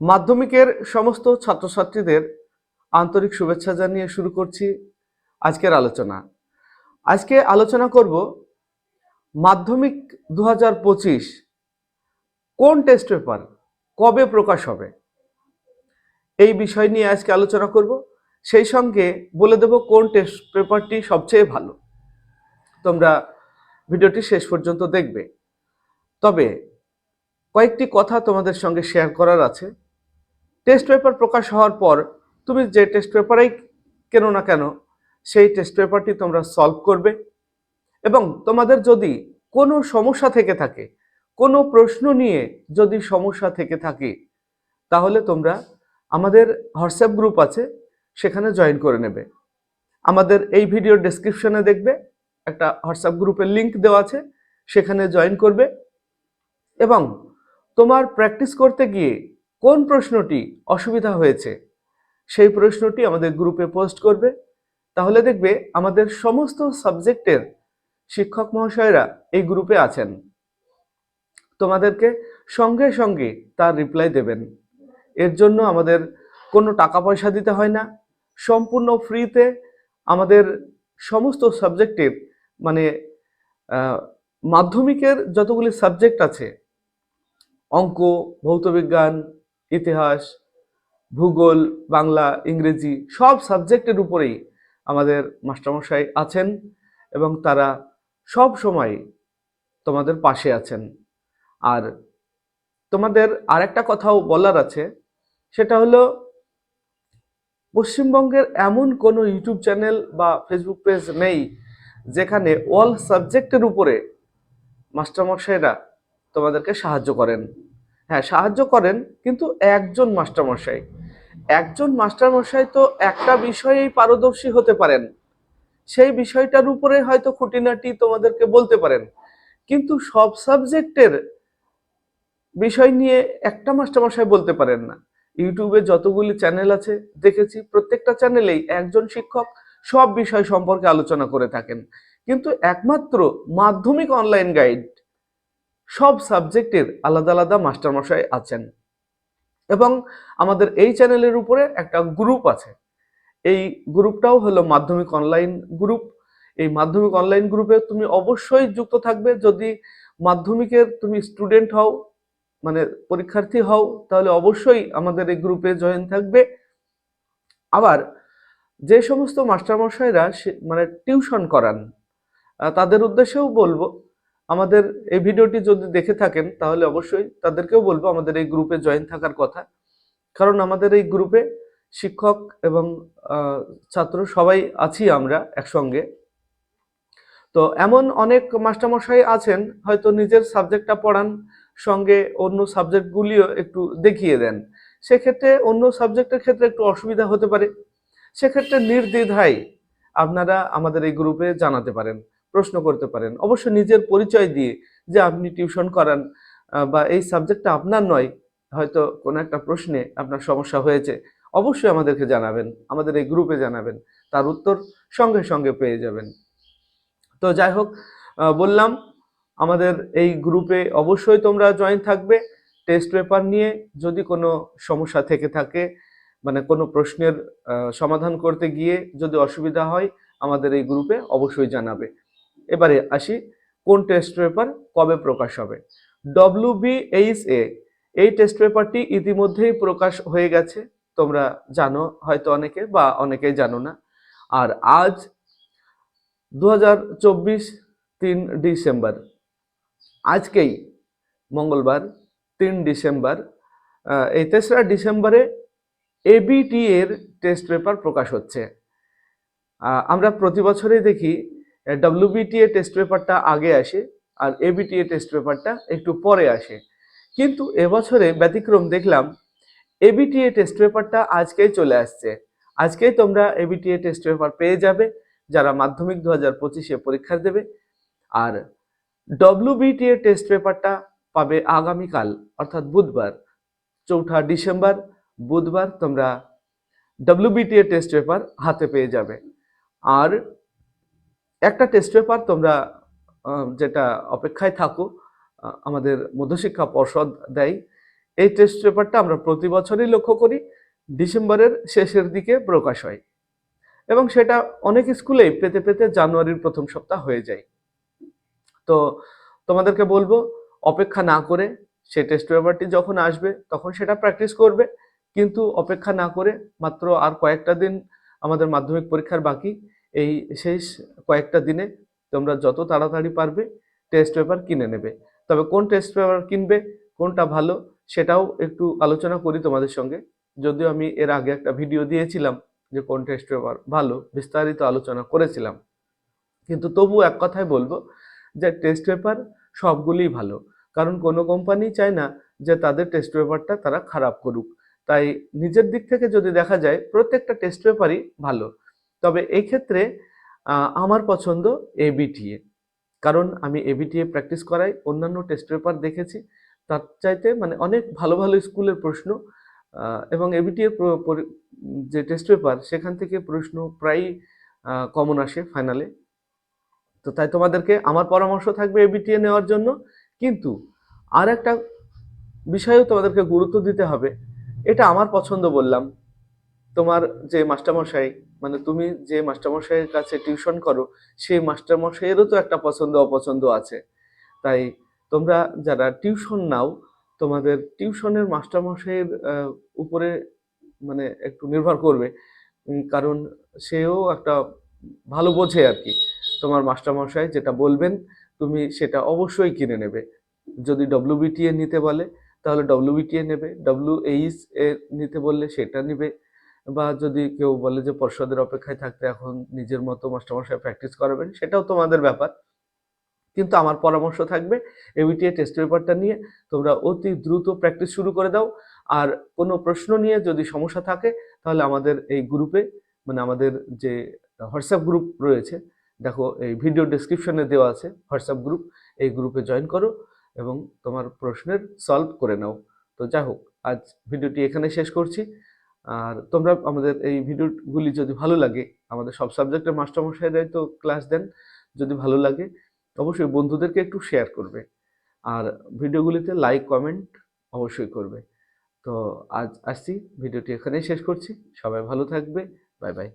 মাধ্যমিকের সমস্ত ছাত্রছাত্রীদের আন্তরিক শুভেচ্ছা জানিয়ে শুরু করছি আজকের আলোচনা। আজকে আলোচনা করব মাধ্যমিক 2025 কোন টেস্ট পেপার কবে প্রকাশ হবে এই বিষয় নিয়ে আজকে আলোচনা করব। সেই সঙ্গে বলে দেব কোন টেস্ট পেপারটি সবচেয়ে ভালো। তোমরা ভিডিওটি শেষ পর্যন্ত দেখবে। তবে কয়েকটি কথা তোমাদের সঙ্গে শেয়ার করার আছে। টেস্ট পেপার প্রকাশ হওয়ার পর তুমি যে টেস্ট পেপারেই কেনো না কেন সেই টেস্ট পেপারটি তোমরা সলভ করবে এবং তোমাদের যদি কোনো সমস্যা থেকে থাকে, কোনো প্রশ্ন নিয়ে যদি সমস্যা থেকে থাকে, তাহলে তোমরা আমাদের হোয়াটসঅ্যাপ গ্রুপ আছে, সেখানে জয়েন করে নেবে। আমাদের এই ভিডিওর ডেসক্রিপশনে দেখবে একটা হোয়াটসঅ্যাপ গ্রুপের লিংক দেওয়া আছে, সেখানে জয়েন করবে এবং তোমার প্র্যাকটিস করতে গিয়ে কোন প্রশ্নটি অসুবিধা হয়েছে সেই প্রশ্নটি আমাদের গ্রুপে পোস্ট করবে। তাহলে দেখবে আমাদের সমস্ত সাবজেক্টের শিক্ষক মহাশয়রা এই গ্রুপে আছেন, তোমাদেরকে সঙ্গে সঙ্গে তার রিপ্লাই দেবেন। এর জন্য আমাদের কোনো টাকা পয়সা দিতে হয় না, সম্পূর্ণ ফ্রিতে আমাদের সমস্ত সাবজেক্টের মানে মাধ্যমিকের যতগুলি সাবজেক্ট আছে, অঙ্ক, ভৌতবিজ্ঞান, ইতিহাস, ভূগোল, বাংলা, ইংরেজি, সব সাবজেক্টের উপরেই আমাদের মাস্টারমশাই আছেন এবং তারা সব সময় তোমাদের পাশে আছেন। আর তোমাদের আরেকটা কথাও বলার আছে, সেটা হলো পশ্চিমবঙ্গের এমন কোনো ইউটিউব চ্যানেল বা ফেসবুক পেজ নেই যেখানে অল সাবজেক্টের উপরে মাস্টারমশাইরা তোমাদেরকে সাহায্য করেন। হ্যাঁ, সাহায্য করেন, কিন্তু একজন মাস্টারমশাই তো একটা বিষয়েই পারদর্শী হতে পারেন, সেই বিষয়টার উপরে হয়তো খুঁটিনাটি তোমাদেরকে বলতে পারেন, কিন্তু সব সাবজেক্টের বিষয় নিয়ে একটা মাস্টারমশাই বলতে পারেন না। ইউটিউবে যতগুলি চ্যানেল আছে দেখেছি, প্রত্যেকটা চ্যানেলেই একজন শিক্ষক সব বিষয় সম্পর্কে আলোচনা করে থাকেন, কিন্তু একমাত্র মাধ্যমিক অনলাইন গাইড সব সাবজেক্টের আলাদা আলাদা মাস্টারমশাই আছেন। এবং আমাদের এই চ্যানেলের উপরে একটা গ্রুপ আছে, এই গ্রুপটাও হলো মাধ্যমিক অনলাইন গ্রুপ। এই মাধ্যমিক অনলাইন গ্রুপে তুমি অবশ্যই যুক্ত থাকবে। যদি মাধ্যমিকের তুমি স্টুডেন্ট হও, মানে পরীক্ষার্থী হও, তাহলে অবশ্যই আমাদের এই গ্রুপে জয়েন থাকবে। আবার যে সমস্ত মাস্টারমশাইরা মানে টিউশন করান, তাদের উদ্দেশ্যেও বলবো, আমাদের এই ভিডিওটি যদি দেখে থাকেন তাহলে অবশ্যই তাদেরকেও বলবো আমাদের এই গ্রুপে জয়েন থাকার কথা। কারণ আমাদের এই গ্রুপে শিক্ষক এবং ছাত্র সবাই আছি আমরা একসঙ্গে। তো এমন অনেক মাস্টারমশাই আছেন হয়তো নিজের সাবজেক্টটা পড়ান, সঙ্গে অন্য সাবজেক্টগুলিও একটু দেখিয়ে দেন, সেক্ষেত্রে অন্য সাবজেক্টের ক্ষেত্রে একটু অসুবিধা হতে পারে। সেক্ষেত্রে নির্দ্বিধায় আপনারা আমাদের এই গ্রুপে জানাতে পারেন, প্রশ্ন করতে পারেন, অবশ্য নিজের পরিচয় দিয়ে যে আপনি টিউশন করান বা এই সাবজেক্টটা আপনার নয়, হয়তো কোনো একটা প্রশ্নে আপনার সমস্যা হয়েছে, অবশ্যই আমাদেরকে জানাবেন, আমাদের এই গ্রুপে জানাবেন, তার উত্তর সঙ্গে সঙ্গে পেয়ে যাবেন। তো যাই হোক, বললাম আমাদের এই গ্রুপে অবশ্যই তোমরা জয়েন থাকবে। টেস্ট পেপার নিয়ে যদি কোনো সমস্যা থেকে থাকে, মানে কোনো প্রশ্নের সমাধান করতে গিয়ে যদি অসুবিধা হয়, আমাদের এই গ্রুপে অবশ্যই জানাবে। এবারে আসি কোন টেস্ট পেপার কবে প্রকাশ হবে। WBHA এই টেস্ট পেপারটি ইতিমধ্যেই প্রকাশ হয়ে গেছে, তোমরা জানো হয়তো অনেকে, বা অনেকেই জানো না। আর আজ 2024 3 ডিসেম্বর, আজকেই মঙ্গলবার 3 ডিসেম্বর, এই 3রা ডিসেম্বরে ABT এর টেস্ট পেপার প্রকাশ হচ্ছে। আমরা প্রতি বছরই দেখি WBTA টেস্ট পেপারটা আগে আসে আর ABTA টেস্ট পেপারটা একটু পরে আসে, কিন্তু এবছরে ব্যতিক্রম দেখলাম, ABTA টেস্ট পেপারটা আজকেই চলে আসছে। আজকেই তোমরা ABTA টেস্ট পেপার পেয়ে যাবে যারা মাধ্যমিক 2025-এ পরীক্ষা দেবে। আর WBTA টেস্ট পেপারটা পাবে আগামীকাল, অর্থাৎ বুধবার 4 ডিসেম্বর, বুধবার তোমরা WBTA টেস্ট পেপার হাতে পেয়ে যাবে। আর একটা টেস্ট পেপার তোমরা যেটা অপেক্ষায় থাকো, আমাদের মধ্যশিক্ষা পর্ষদ দেয়, এই টেস্ট পেপারটা আমরা প্রতি বছরই লক্ষ্য করি ডিসেম্বরের শেষের দিকে প্রকাশ হয়, এবং সেটা অনেক স্কুলেই পেতে পেতে জানুয়ারির প্রথম সপ্তাহ হয়ে যায়। তো তোমাদেরকে বলবো অপেক্ষা না করে সেই টেস্ট পেপারটি যখন আসবে তখন সেটা প্র্যাকটিস করবে, কিন্তু অপেক্ষা না করে মাত্র আর কয়েকটা দিন আমাদের মাধ্যমিক পরীক্ষার বাকি। এই শেষ কয়েকটা দিনে তোমরা যত তাড়াতাড়ি পারবে টেস্ট পেপার কিনে নেবে। তবে কোন টেস্ট পেপার কিনবে, কোনটা ভালো, সেটাও একটু আলোচনা করি তোমাদের সঙ্গে। যদিও আমি এর আগে একটা ভিডিও দিয়েছিলাম যে কোন টেস্ট পেপার ভালো, বিস্তারিত আলোচনা করেছিলাম, কিন্তু তবু এক কথায় বলবো যে টেস্ট পেপার সবগুলোই ভালো, কারণ কোনো কোম্পানি চায় না যে তাদের টেস্ট পেপারটা তারা খারাপ করুক। তাই নিজের দিক থেকে যদি দেখা যায় প্রত্যেকটা টেস্ট পেপারই ভালো। তবে এই ক্ষেত্রে আমার পছন্দ এবিটিএ, কারণ আমি এবিটিএ প্র্যাকটিস করাই, অন্যান্য টেস্ট পেপার দেখেছি তার চাইতে মানে অনেক ভালো ভালো স্কুলের প্রশ্ন, এবং এবিটিএ যে টেস্ট পেপার সেখান থেকে প্রশ্ন প্রায়ই কমন আসে ফাইনালে। তো তাই তোমাদেরকে আমার পরামর্শ থাকবে এবিটিএ নেওয়ার জন্য। কিন্তু আর একটা বিষয়েও তোমাদেরকে গুরুত্ব দিতে হবে, এটা আমার পছন্দ বললাম, তোমার যে মাস্টারমশাই, মানে তুমি যে মাস্টারমশাইয়ের কাছে টিউশন করো সেই মাস্টারমশাইয়েরও তো একটা পছন্দ অপছন্দ আছে। তাই তোমরা যারা টিউশন নাও, তোমাদের টিউশনের মাস্টারমশাইয়ের উপরে মানে একটু নির্ভর করবে, কারণ সেও একটা ভালো বোঝে আর কি। তোমার মাস্টারমশাই যেটা বলবেন তুমি সেটা অবশ্যই কিনে নেবে। যদি ডব্লিউবিটিএ নিতে বলে তাহলে ডব্লিউবিটিএ নেবে, ডব্লিউএইচ এ নিতে বললে সেটা নেবে, বা যদি কেউ বলে যে পর্ষদের অপেক্ষায় থাকতে এখন নিজের মতো মাস্টারমশাই প্র্যাকটিস করাবেন, সেটাও তোমাদের ব্যাপার। কিন্তু আমার পরামর্শ থাকবে এবিটিএ টেস্ট পেপারটা নিয়ে তোমরা অতি দ্রুত প্র্যাকটিস শুরু করে দাও। আর কোনো প্রশ্ন নিয়ে যদি সমস্যা থাকে তাহলে আমাদের এই গ্রুপে, মানে আমাদের যে হোয়াটসঅ্যাপ গ্রুপ রয়েছে, দেখো এই ভিডিও ডেসক্রিপশনে দেওয়া আছে হোয়াটসঅ্যাপ গ্রুপ, এই গ্রুপে জয়েন করো এবং তোমার প্রশ্নের সলভ করে নাও। তো যাই হোক, আজ ভিডিওটি এখানে শেষ করছি। আর তোমরা আমাদের এই ভিডিওগুলি যদি ভালো লাগে, আমাদের সব সাবজেক্টের মাস্টারমশাইরাই তো ক্লাস দেন, যদি ভালো লাগে অবশ্যই বন্ধুদেরকে একটু শেয়ার করবে, আর ভিডিওগুলিতে লাইক কমেন্ট অবশ্যই করবে। তো আজ আসছি, ভিডিওটি এখানেই শেষ করছি। সবাই ভালো থাকবে। Bye bye.